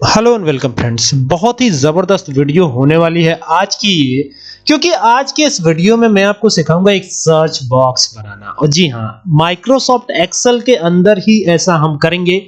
Hello and welcome friends. बहुत ही जबरदस्त video होने वाली है आज की ये, क्योंकि आज के इस वीडियो में मैं आपको सिखाऊंगा एक सर्च बॉक्स बनाना। और जी हाँ, माइक्रोसॉफ्ट एक्सेल के अंदर ही ऐसा हम करेंगे।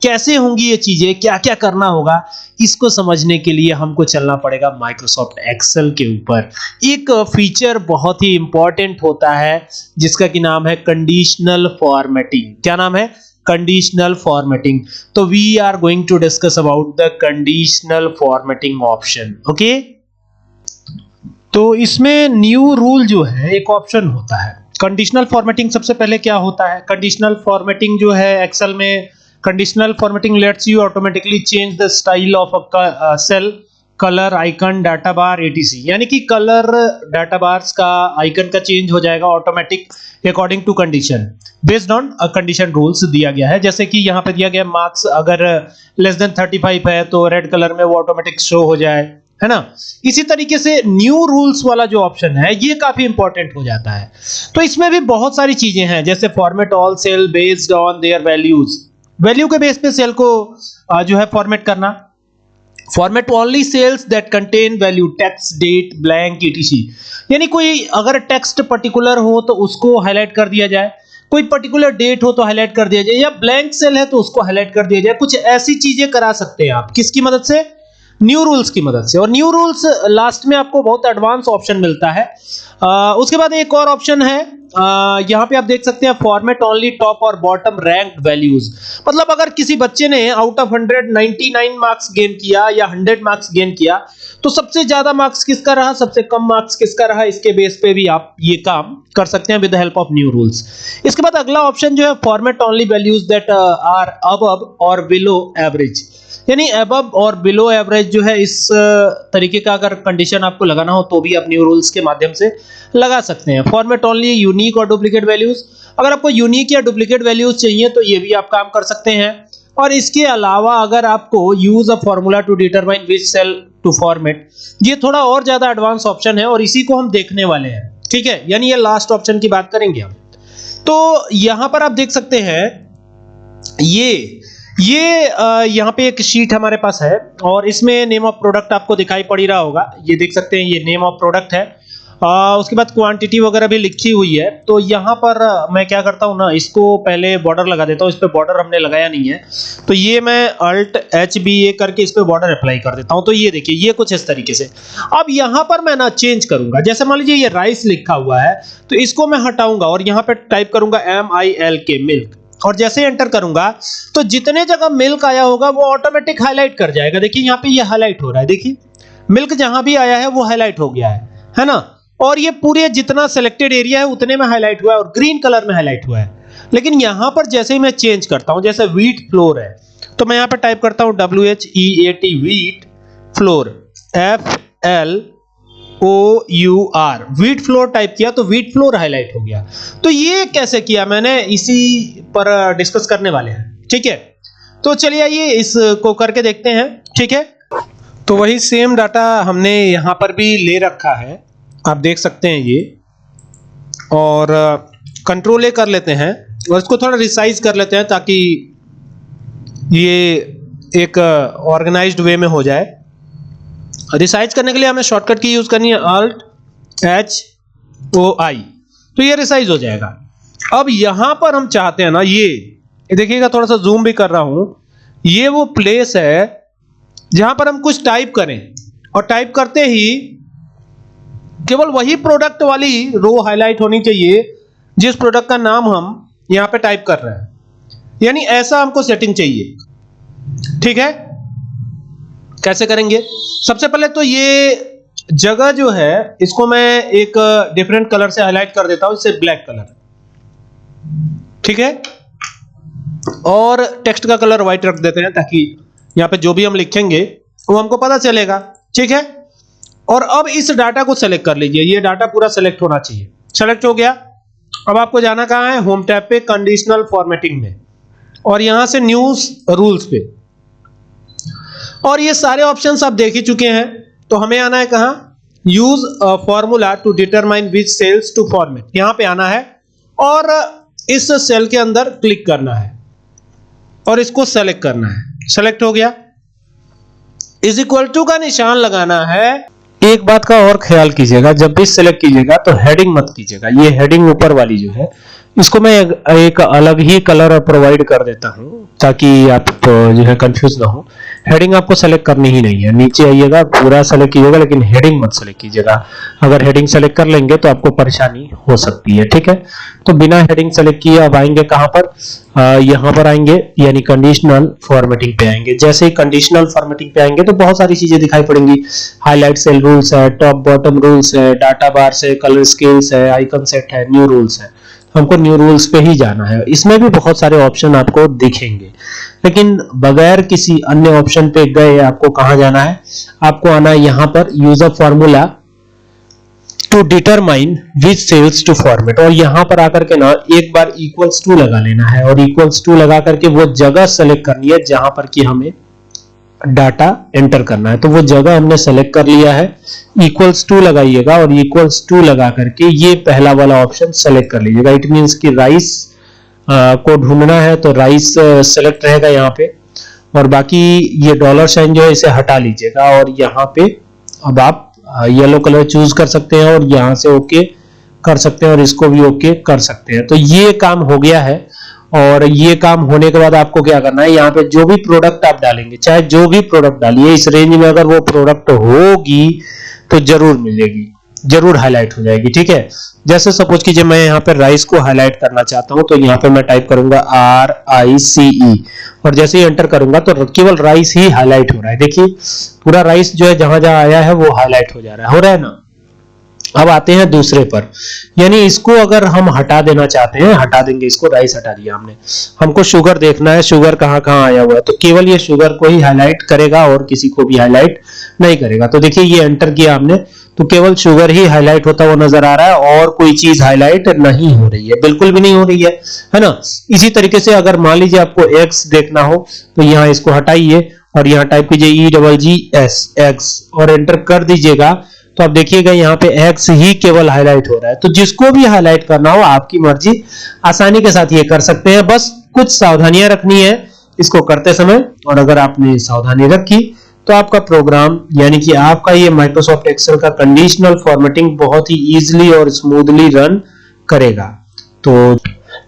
कैसे होंगी ये चीजें, क्या क्या करना होगा, इसको समझने के लिए हमको चलना पड़ेगा माइक्रोसॉफ्ट एक्सेल के ऊपर। एक फीचर बहुत ही इंपॉर्टेंट होता है जिसका कि नाम है कंडीशनल फॉर्मेटिंग। क्या नाम है? Conditional formatting. तो we are going to discuss about the conditional formatting option. Okay, तो इसमें न्यू रूल जो है एक ऑप्शन होता है कंडीशनल फॉर्मेटिंग। सबसे पहले क्या होता है कंडीशनल फॉर्मेटिंग जो है एक्सेल में? Conditional formatting lets you automatically change the style of a cell, colour, icon, data bar etc. यानी कि कलर, डाटा बार्स का आइकन का चेंज हो जाएगा automatic according to condition, based on condition rules दिया गया है। जैसे कि यहाँ पे दिया गया मार्क्स अगर लेस देन 35 है तो रेड कलर में वो ऑटोमेटिक शो हो जाए, है ना। इसी तरीके से न्यू रूल्स वाला जो ऑप्शन है ये काफी इंपॉर्टेंट हो जाता है। तो इसमें भी बहुत सारी चीजें हैं, जैसे format all cell based on their values. Value के बेस पे सेल को जो है फॉर्मेट करना। Format only cells that contain value, text, date, blank, etc. यानी कोई अगर टेक्स्ट पर्टिकुलर हो तो उसको हाईलाइट कर दिया जाए, कोई पर्टिकुलर डेट हो तो हाईलाइट कर दिया जाए, या ब्लैंक सेल है तो उसको हाईलाइट कर दिया जाए। कुछ ऐसी चीजें करा सकते हैं आप किसकी मदद से? न्यू रूल्स की मदद से। और न्यू रूल्स लास्ट में आपको बहुत एडवांस ऑप्शन मिलता है। उसके बाद एक और ऑप्शन है, यहां पे आप देख सकते हैं फॉर्मेट ओनली टॉप और बॉटम रैंक्ड वैल्यूज। मतलब अगर किसी बच्चे ने आउट ऑफ 100 99 मार्क्स गेन किया या 100 मार्क्स गेन किया तो सबसे ज्यादा मार्क्स किसका रहा, सबसे कम मार्क्स किसका रहा, इसके बेस पे भी आप ये काम कर सकते हैं with the help of new rules. इसके बाद अगला ऑप्शन जो है format only values that are above और बिलो एवरेज। यानी अबव और बिलो एवरेज जो है, इस तरीके का अगर कंडीशन आपको लगाना हो तो भी आप न्यू रूल्स के माध्यम से लगा सकते हैं। फॉर्मेट ओनली यूनिक और डुप्लीकेट वैल्यूज, अगर आपको यूनिक या डुप्लीकेट वैल्यूज चाहिए तो ये भी आप काम कर सकते हैं। और इसके अलावा अगर आपको use a formula to determine which cell to format, ये थोड़ा और ज्यादा एडवांस ऑप्शन है और इसी को हम देखने वाले हैं। ठीक है, यानी ये लास्ट ऑप्शन की बात करेंगे हम। तो यहां पर आप देख सकते हैं ये यहाँ पे एक शीट हमारे पास है और इसमें नेम ऑफ प्रोडक्ट आपको दिखाई पड़ ही रहा होगा। ये देख सकते हैं, ये नेम ऑफ प्रोडक्ट है। उसके बाद क्वांटिटी वगैरह भी लिखी हुई है। तो यहाँ पर मैं क्या करता हूँ ना, इसको पहले बॉर्डर लगा देता हूँ। इस पे बॉर्डर हमने लगाया नहीं है तो ये मैं अल्ट HBA करके इस पे बॉर्डर अप्लाई कर देता हूँ। तो ये देखिए, ये कुछ इस तरीके से। अब यहाँ पर मैं ना चेंज करूंगा, जैसे मान लीजिए ये राइस लिखा हुआ है तो इसको मैं हटाऊंगा और यहाँ पे टाइप करूंगा MILK मिल्क। और जैसे एंटर करूंगा तो जितने जगह मिल्क आया होगा वो ऑटोमेटिक हाईलाइट कर जाएगा। देखिए यहाँ पे ये हाईलाइट हो रहा है, देखिए मिल्क जहां भी आया है वो हाईलाइट हो गया है ना। और ये पूरे जितना सिलेक्टेड एरिया है उतने में हाईलाइट हुआ है और ग्रीन कलर में हाईलाइट हुआ है। लेकिन यहां पर जैसे ही मैं चेंज करता हूं, जैसे व्हीट फ्लोर है तो मैं यहां पे टाइप करता हूं WHEAT wheat flour, FLOUR, wheat flour type किया तो व्हीट फ्लोर हाईलाइट हो गया। तो ये कैसे किया मैंने, इसी पर डिस्कस करने वाले हैं। ठीक है, तो चलिए आइए इसको करके देखते हैं। ठीक है, तो वही सेम डाटा हमने यहां पर भी ले रखा है, आप देख सकते हैं ये। और कंट्रोल A कर लेते हैं और इसको थोड़ा रिसाइज कर लेते हैं ताकि ये एक ऑर्गेनाइज्ड वे में हो जाए। रिसाइज करने के लिए हमें शॉर्टकट की यूज करनी है Alt HOI, तो ये रिसाइज हो जाएगा। अब यहां पर हम चाहते हैं ना, ये देखिएगा, थोड़ा सा जूम भी कर रहा हूं, ये वो प्लेस है जहां पर हम कुछ टाइप करें और टाइप करते ही केवल वही प्रोडक्ट वाली रो हाईलाइट होनी चाहिए जिस प्रोडक्ट का नाम हम यहां पे टाइप कर रहे हैं। यानी ऐसा हमको सेटिंग चाहिए। ठीक है, कैसे करेंगे? सबसे पहले तो ये जगह जो है इसको मैं एक डिफरेंट कलर से हाईलाइट कर देता हूं, इससे ब्लैक कलर। ठीक है, और टेक्स्ट का कलर व्हाइट रख देते हैं ताकि यहां पे जो भी हम लिखेंगे वो हमको पता चलेगा। ठीक है, और अब इस डाटा को सेलेक्ट कर लीजिए, ये डाटा पूरा सेलेक्ट होना चाहिए। सेलेक्ट हो गया। अब आपको जाना कहां है? होम टैब पे, कंडीशनल फॉर्मेटिंग में, और यहां से न्यूज रूल्स पे। और ये सारे ऑप्शंस आप देख ही चुके हैं, तो हमें आना है कहां? Use formula to determine which cells to format, यहां पे आना है और इस सेल के अंदर क्लिक करना है और इसको सेलेक्ट करना है। सेलेक्ट हो गया। इज इक्वल टू का निशान लगाना है। एक बात का और ख्याल कीजिएगा, जब भी सिलेक्ट कीजिएगा तो हेडिंग मत कीजिएगा। ये हेडिंग ऊपर वाली जो है इसको मैं एक अलग ही कलर प्रोवाइड कर देता हूं ताकि आप जो है कंफ्यूज ना हो। हेडिंग आपको सेलेक्ट करनी ही नहीं है, नीचे आइएगा पूरा सेलेक्ट कीजिएगा, लेकिन हेडिंग मत सेलेक्ट कीजिएगा। अगर हेडिंग सेलेक्ट कर लेंगे तो आपको परेशानी हो सकती है, ठीक है। तो बिना हेडिंग सेलेक्ट किए अब आएंगे कहां पर, यहां पर आएंगे, यानी कंडीशनल फॉर्मेटिंग पे आएंगे। जैसे ही कंडीशनल फॉर्मेटिंग पे आएंगे तो बहुत सारी चीजें दिखाई पड़ेंगी। हाईलाइट सेल रूल्स है, टॉप बॉटम रूल्स है, डाटा बार्स है, कलर स्केल्स है, आइकन सेट है, न्यू रूल्स है। हमको न्यू रूल्स पे ही जाना है। इसमें भी बहुत सारे ऑप्शन आपको दिखेंगे, लेकिन बगैर किसी अन्य ऑप्शन पे गए आपको कहां जाना है, आपको आना है यहां पर user formula to determine which cells to format. और यहां पर आकर के ना एक बार इक्वल्स टू लगा लेना है, और इक्वल्स टू लगा करके वो जगह सेलेक्ट करनी है जहां पर कि हमें डाटा एंटर करना है। तो वो जगह हमने सेलेक्ट कर लिया है, इक्वल्स टू लगाइएगा और इक्वल्स टू लगा करके ये पहला वाला ऑप्शन सेलेक्ट कर लीजिएगा। इट मींस कि राइस को ढूंढना है तो राइस सेलेक्ट रहेगा यहाँ पे, और बाकी ये डॉलर साइन जो है इसे हटा लीजिएगा। और यहाँ पे अब आप येलो कलर चूज कर सकते हैं और यहाँ से ओके कर सकते हैं और इसको भी ओके कर सकते हैं। तो ये काम हो गया है। और ये काम होने के बाद आपको क्या करना है, यहाँ पे जो भी प्रोडक्ट आप डालेंगे, चाहे जो भी प्रोडक्ट डालिए, इस रेंज में अगर वो प्रोडक्ट होगी तो जरूर मिलेगी, जरूर हाईलाइट हो जाएगी, ठीक है। जैसे सपोज कीजिए मैं यहाँ पे राइस को हाईलाइट करना चाहता हूं, तो यहाँ पे मैं टाइप करूंगा RICE, और जैसे ही एंटर करूंगा तो केवल राइस ही हाईलाइट हो रहा है। देखिए पूरा राइस जो है जहां जहां आया है वो हाईलाइट हो जा रहा है, हो रहा है ना। अब आते हैं दूसरे पर, यानी इसको अगर हम हटा देना चाहते हैं, हटा देंगे इसको, राइस हटा दिया हमने। हमको शुगर देखना है, शुगर कहां कहां आया हुआ है, तो केवल ये शुगर को ही हाईलाइट करेगा और किसी को भी हाईलाइट नहीं करेगा। तो देखिए ये एंटर किया हमने तो केवल शुगर ही हाईलाइट होता हुआ नजर आ रहा है, और कोई चीज हाईलाइट नहीं हो रही है, बिल्कुल भी नहीं हो रही है ना। इसी तरीके से अगर मान लीजिए आपको एक्स देखना हो तो यहाँ इसको हटाइए और यहाँ टाइप कीजिए EGGS एक्स और एंटर कर दीजिएगा। तो आप देखिएगा यहाँ पे एक्स ही केवल हाईलाइट हो रहा है। तो जिसको भी हाईलाइट करना हो आपकी मर्जी, आसानी के साथ ये कर सकते हैं। बस कुछ सावधानियां रखनी है इसको करते समय, और अगर आपने सावधानी रखी तो आपका प्रोग्राम यानी कि आपका ये माइक्रोसॉफ्ट एक्सेल का कंडीशनल फॉर्मेटिंग बहुत ही इजीली और स्मूथली रन करेगा। तो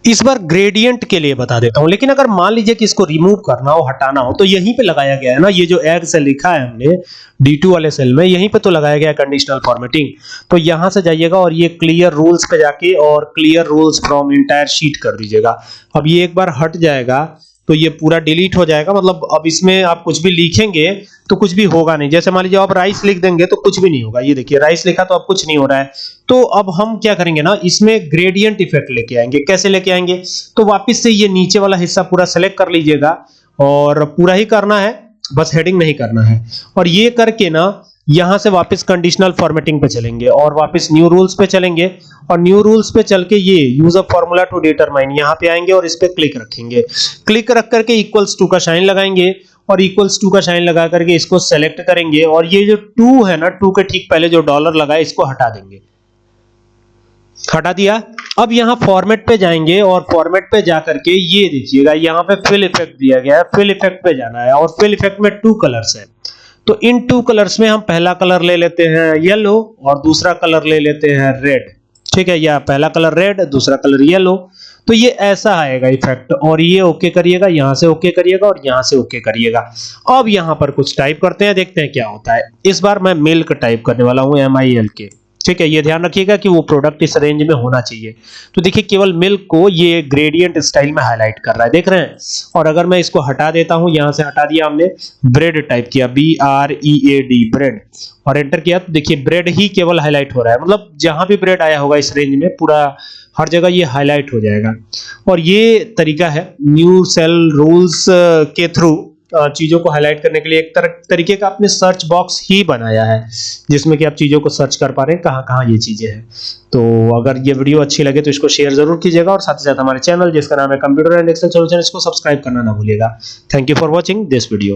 इस बार ग्रेडियंट के लिए बता देता हूं, लेकिन अगर मान लीजिए कि इसको रिमूव करना हो, हटाना हो, तो यहीं पे लगाया गया है ना, ये जो एग से लिखा है हमने D2 वाले सेल में, यहीं पे तो लगाया गया है कंडीशनल फॉर्मेटिंग। तो यहां से जाइएगा और ये क्लियर रूल्स पे जाके और clear rules from entire sheet कर दीजिएगा। अब ये एक बार हट जाएगा तो ये पूरा डिलीट हो जाएगा, मतलब अब इसमें आप कुछ भी लिखेंगे तो कुछ भी होगा नहीं। जैसे मान लीजिए आप राइस लिख देंगे तो कुछ भी नहीं होगा, ये देखिए राइस लिखा तो अब कुछ नहीं हो रहा है। तो अब हम क्या करेंगे ना, इसमें ग्रेडियंट इफेक्ट लेके आएंगे। कैसे लेके आएंगे, तो वापस से ये नीचे वाला हिस्सा पूरा सेलेक्ट कर लीजिएगा, और पूरा ही करना है, बस हेडिंग नहीं करना है। और ये करके ना यहां से वापस कंडीशनल फॉर्मेटिंग पे चलेंगे और वापस न्यू रूल्स पे चलेंगे, और न्यू रूल्स पे चल के ये यूजर फॉर्मूला टू डिटरमाइन यहां पे आएंगे और इस पे क्लिक रखेंगे। क्लिक रख करके इक्वल्स टू का साइन लगाएंगे, और इक्वल्स टू का साइन लगा करके इसको सेलेक्ट करेंगे, और ये जो टू है ना, टू के ठीक पहले जो डॉलर लगा है इसको हटा देंगे। हटा दिया। अब यहां फॉर्मेट पे जाएंगे और फॉर्मेट पे जाकर के ये देखिएगा यहां पे फिल इफेक्ट दिया गया है, फिल इफेक्ट पे जाना है, और फिल इफेक्ट में 2 कलर्स है। तो इन 2 कलर्स में हम पहला कलर ले लेते हैं येलो और दूसरा कलर ले लेते हैं रेड, ठीक है। या पहला कलर रेड, दूसरा कलर येलो। तो ये ऐसा आएगा इफेक्ट, और ये ओके करिएगा, यहां से ओके करिएगा और यहां से ओके करिएगा। अब यहां पर कुछ टाइप करते हैं, देखते हैं क्या होता है। इस बार मैं मिल्क टाइप करने वाला हूं, MILK, ठीक है। ये ध्यान रखिएगा कि वो प्रोडक्ट इस रेंज में होना चाहिए। तो देखिए केवल मिल्क को ये ग्रेडियंट स्टाइल में हाईलाइट कर रहा है, देख रहे हैं। और अगर मैं इसको हटा देता हूं, यहां से हटा दिया हमने, ब्रेड टाइप किया, BREAD ब्रेड, और एंटर किया, तो देखिए ब्रेड ही केवल हाईलाइट हो रहा है। मतलब जहां भी ब्रेड आया होगा इस रेंज में पूरा हर जगह ये हाईलाइट हो जाएगा। और ये तरीका है न्यू सेल रूल्स के थ्रू चीजों को हाईलाइट करने के लिए एक तरीके का आपने सर्च बॉक्स ही बनाया है, जिसमें कि आप चीजों को सर्च कर पा रहे हैं कहां कहां ये चीजें हैं। तो अगर ये वीडियो अच्छी लगे तो इसको शेयर जरूर कीजिएगा, और साथ ही साथ हमारे चैनल जिसका नाम है कंप्यूटर एंड एक्सेल सॉल्यूशन, इसको सब्सक्राइब करना ना भूलिएगा। Thank you for watching this video.